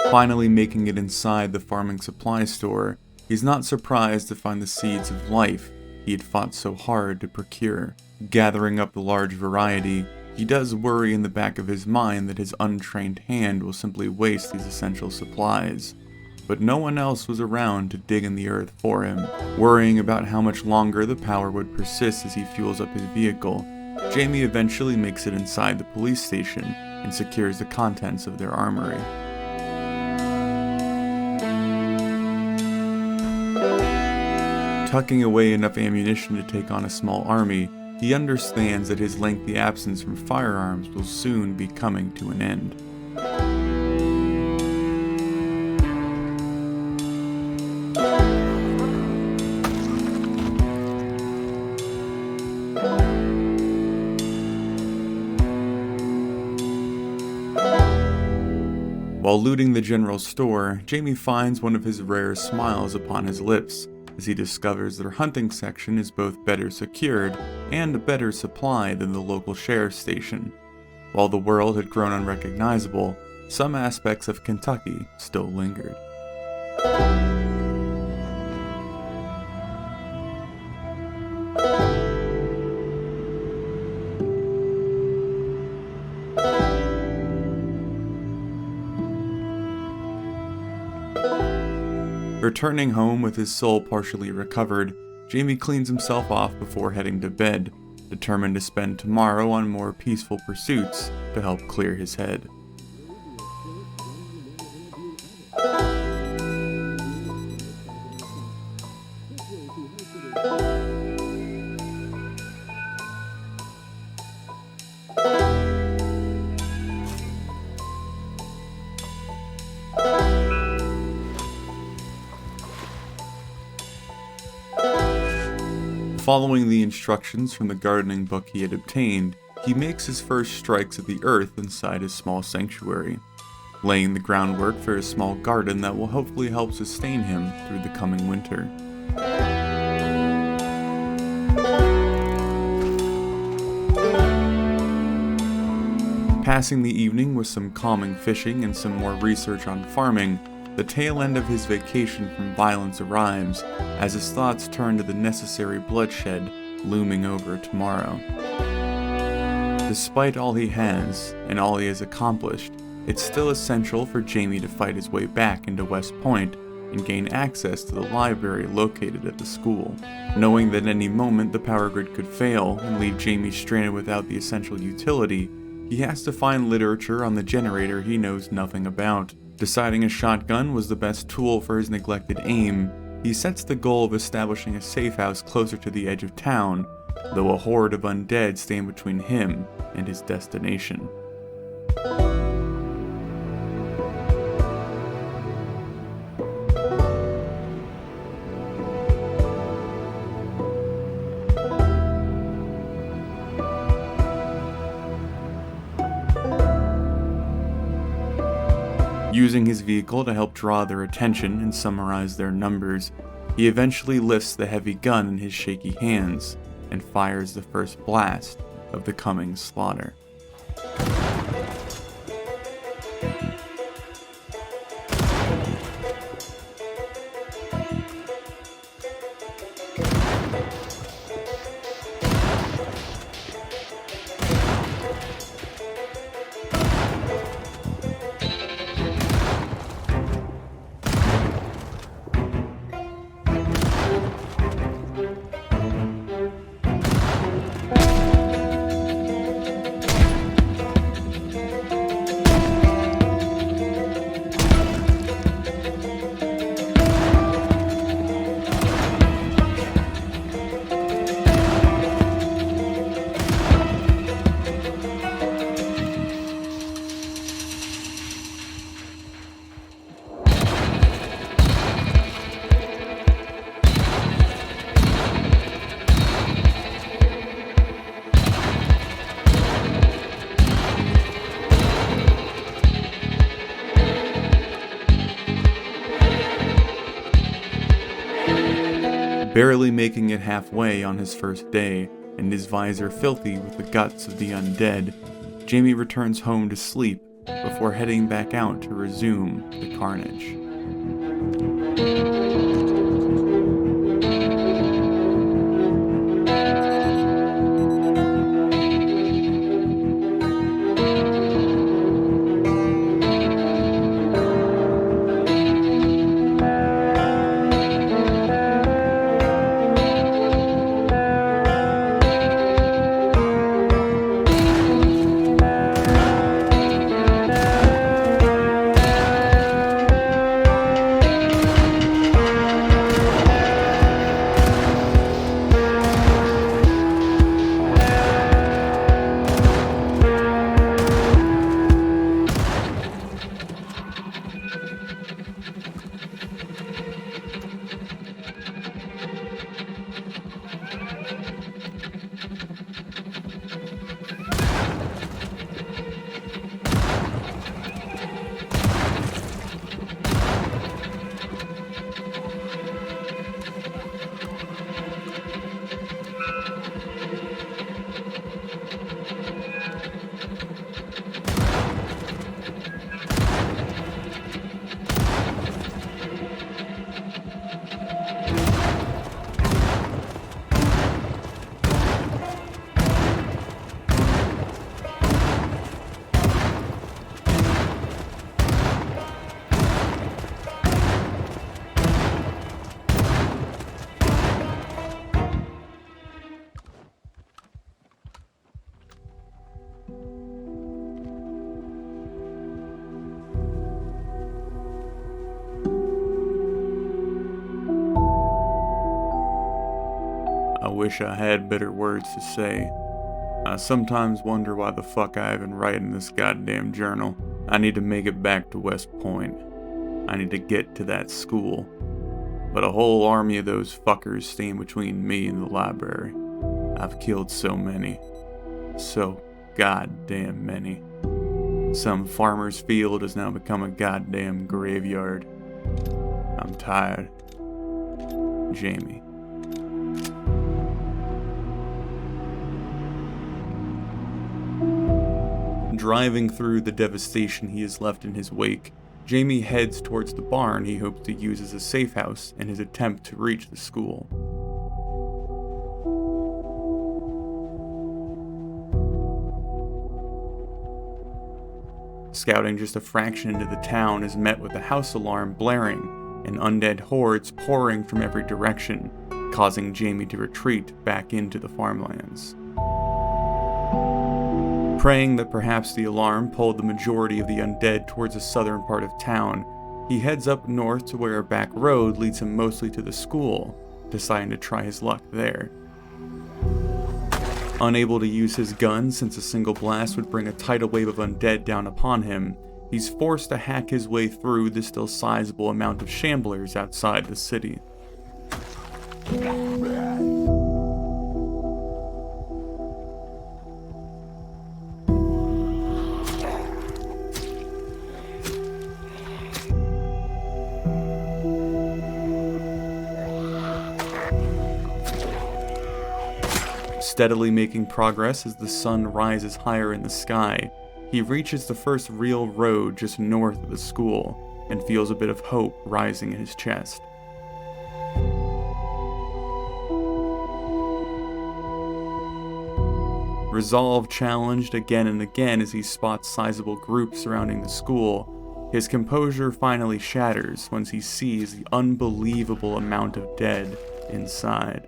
Finally making it inside the farming supply store, he's not surprised to find the seeds of life he had fought so hard to procure. Gathering up the large variety, he does worry in the back of his mind that his untrained hand will simply waste these essential supplies. But no one else was around to dig in the earth for him. Worrying about how much longer the power would persist as he fuels up his vehicle, Jamie eventually makes it inside the police station and secures the contents of their armory. Tucking away enough ammunition to take on a small army, he understands that his lengthy absence from firearms will soon be coming to an end. While looting the general store, Jamie finds one of his rare smiles upon his lips, as he discovers their hunting section is both better secured and better supplied than the local sheriff's station. While the world had grown unrecognizable, some aspects of Kentucky still lingered. Returning home with his soul partially recovered, Jamie cleans himself off before heading to bed, determined to spend tomorrow on more peaceful pursuits to help clear his head. Following the instructions from the gardening book he had obtained, he makes his first strikes at the earth inside his small sanctuary, laying the groundwork for a small garden that will hopefully help sustain him through the coming winter. Passing the evening with some calming fishing and some more research on farming, the tail end of his vacation from violence arrives, as his thoughts turn to the necessary bloodshed looming over tomorrow. Despite all he has, and all he has accomplished, it's still essential for Jamie to fight his way back into West Point and gain access to the library located at the school. Knowing that at any moment the power grid could fail and leave Jamie stranded without the essential utility, he has to find literature on the generator he knows nothing about. Deciding a shotgun was the best tool for his neglected aim, he sets the goal of establishing a safe house closer to the edge of town, though a horde of undead stand between him and his destination. Using his vehicle to help draw their attention and summarize their numbers, he eventually lifts the heavy gun in his shaky hands and fires the first blast of the coming slaughter. Barely making it halfway on his first day, and his visor filthy with the guts of the undead, Jamie returns home to sleep before heading back out to resume the carnage. I wish I had better words to say. I sometimes wonder why the fuck I even write in this goddamn journal. I need to make it back to West Point. I need to get to that school. But a whole army of those fuckers stand between me and the library. I've killed so many. So goddamn many. Some farmer's field has now become a goddamn graveyard. I'm tired. Jamie. Driving through the devastation he has left in his wake, Jamie heads towards the barn he hopes to use as a safe house in his attempt to reach the school. Scouting just a fraction into the town is met with a house alarm blaring and undead hordes pouring from every direction, causing Jamie to retreat back into the farmlands. Praying that perhaps the alarm pulled the majority of the undead towards the southern part of town, he heads up north to where a back road leads him mostly to the school, deciding to try his luck there. Unable to use his gun since a single blast would bring a tidal wave of undead down upon him, he's forced to hack his way through the still sizable amount of shamblers outside the city. Steadily making progress as the sun rises higher in the sky, he reaches the first real road just north of the school and feels a bit of hope rising in his chest. Resolve challenged again and again as he spots sizable groups surrounding the school, his composure finally shatters once he sees the unbelievable amount of dead inside.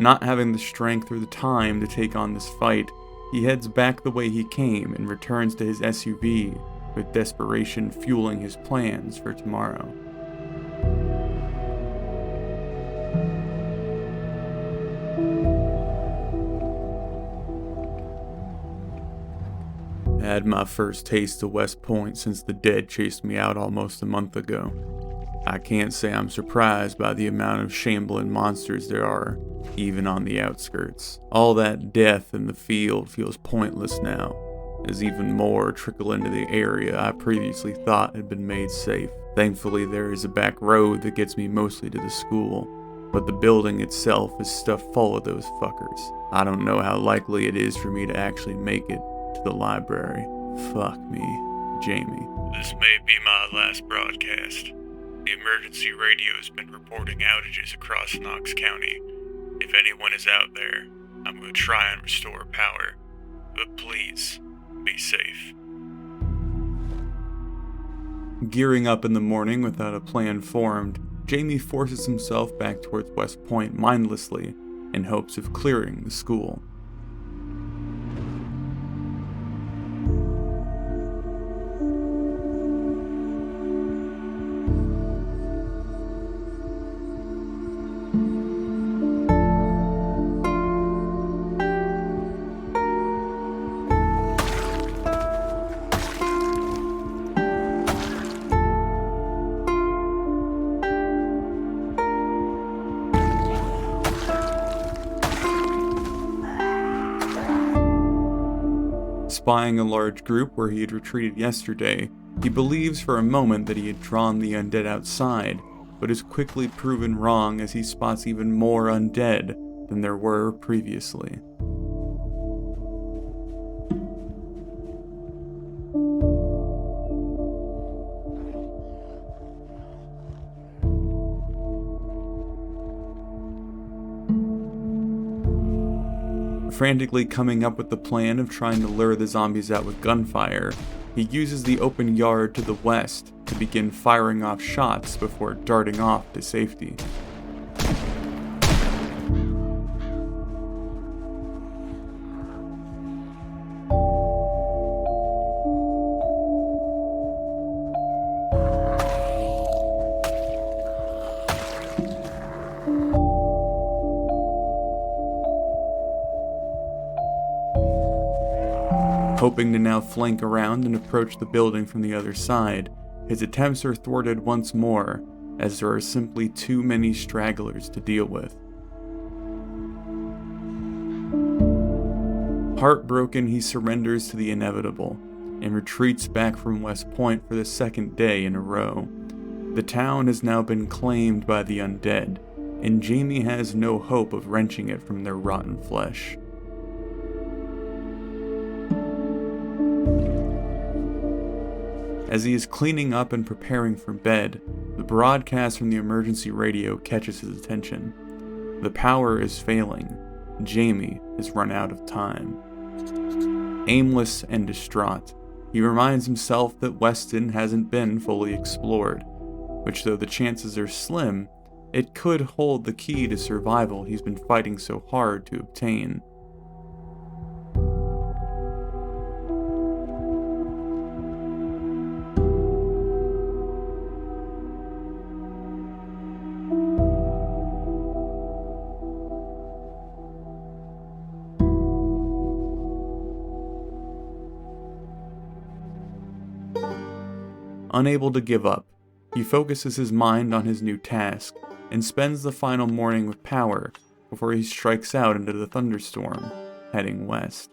Not having the strength or the time to take on this fight, he heads back the way he came and returns to his SUV, with desperation fueling his plans for tomorrow. Had my first taste of West Point since the dead chased me out almost a month ago. I can't say I'm surprised by the amount of shambling monsters there are, even on the outskirts. All that death in the field feels pointless now, as even more trickle into the area I previously thought had been made safe. Thankfully, there is a back road that gets me mostly to the school, but the building itself is stuffed full of those fuckers. I don't know how likely it is for me to actually make it to the library. Fuck me, Jamie. This may be my last broadcast. The emergency radio has been reporting outages across Knox County. If anyone is out there, I'm going to try and restore power. But please, be safe. Gearing up in the morning without a plan formed, Jamie forces himself back towards West Point mindlessly in hopes of clearing the school. Spying a large group where he had retreated yesterday, he believes for a moment that he had drawn the undead outside, but is quickly proven wrong as he spots even more undead than there were previously. Frantically coming up with the plan of trying to lure the zombies out with gunfire, he uses the open yard to the west to begin firing off shots before darting off to safety. Hoping to now flank around and approach the building from the other side, his attempts are thwarted once more, as there are simply too many stragglers to deal with. Heartbroken, he surrenders to the inevitable, and retreats back from West Point for the second day in a row. The town has now been claimed by the undead, and Jamie has no hope of wrenching it from their rotten flesh. As he is cleaning up and preparing for bed, the broadcast from the emergency radio catches his attention. The power is failing. Jamie has run out of time. Aimless and distraught, he reminds himself that Weston hasn't been fully explored, which, though the chances are slim, it could hold the key to survival he's been fighting so hard to obtain. Unable to give up, he focuses his mind on his new task and spends the final morning with power before he strikes out into the thunderstorm, heading west.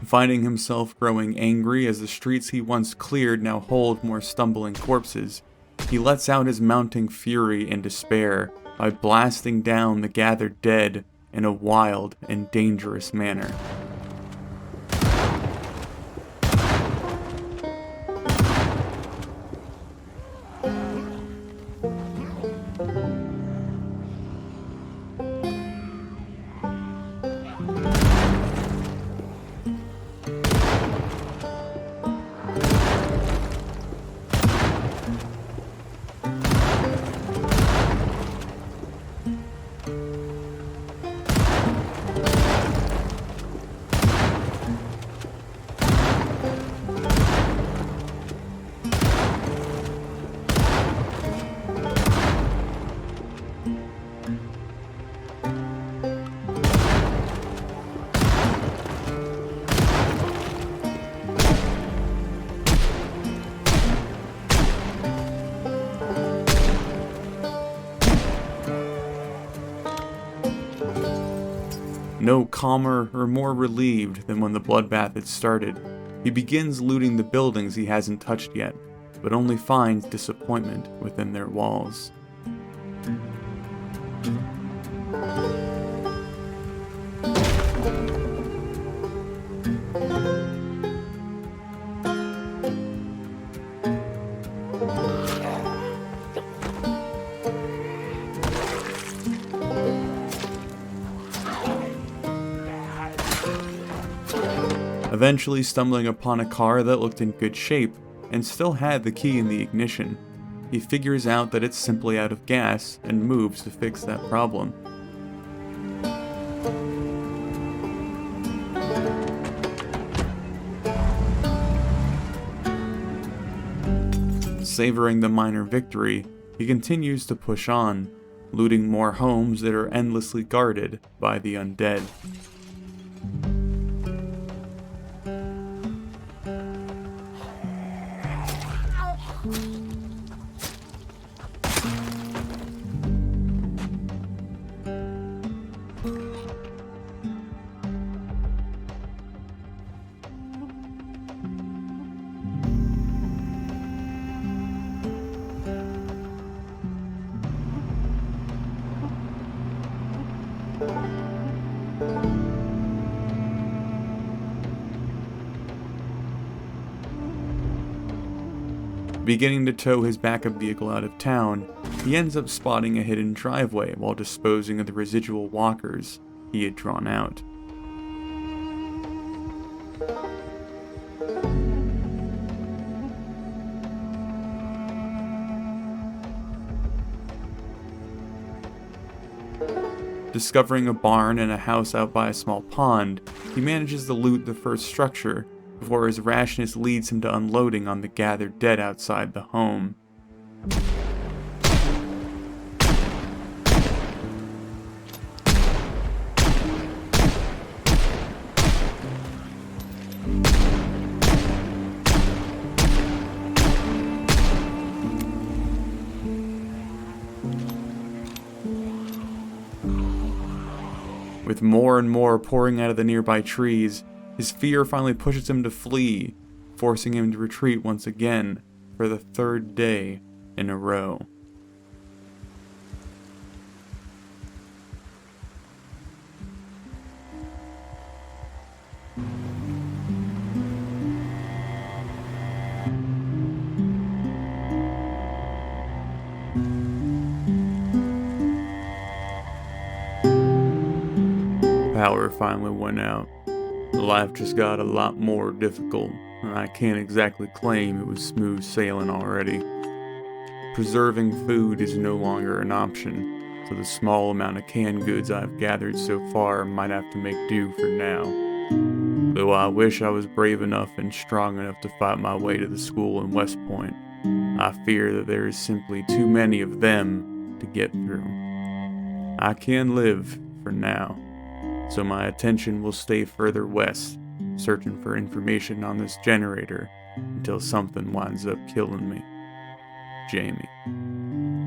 Finding himself growing angry as the streets he once cleared now hold more stumbling corpses, he lets out his mounting fury and despair by blasting down the gathered dead in a wild and dangerous manner. No calmer or more relieved than when the bloodbath had started, he begins looting the buildings he hasn't touched yet, but only finds disappointment within their walls. Eventually stumbling upon a car that looked in good shape and still had the key in the ignition, he figures out that it's simply out of gas and moves to fix that problem. Savoring the minor victory, he continues to push on, looting more homes that are endlessly guarded by the undead. Beginning to tow his backup vehicle out of town, he ends up spotting a hidden driveway while disposing of the residual walkers he had drawn out. Discovering a barn and a house out by a small pond, he manages to loot the first structure before his rashness leads him to unloading on the gathered dead outside the home. With more and more pouring out of the nearby trees, his fear finally pushes him to flee, forcing him to retreat once again for the third day in a row. power finally went out. Life just got a lot more difficult, and I can't exactly claim it was smooth sailing already. Preserving food is no longer an option, so the small amount of canned goods I've gathered so far might have to make do for now. Though I wish I was brave enough and strong enough to fight my way to the school in West Point, I fear that there is simply too many of them to get through. I can live for now, so my attention will stay further west, searching for information on this generator until something winds up killing me. Jamie.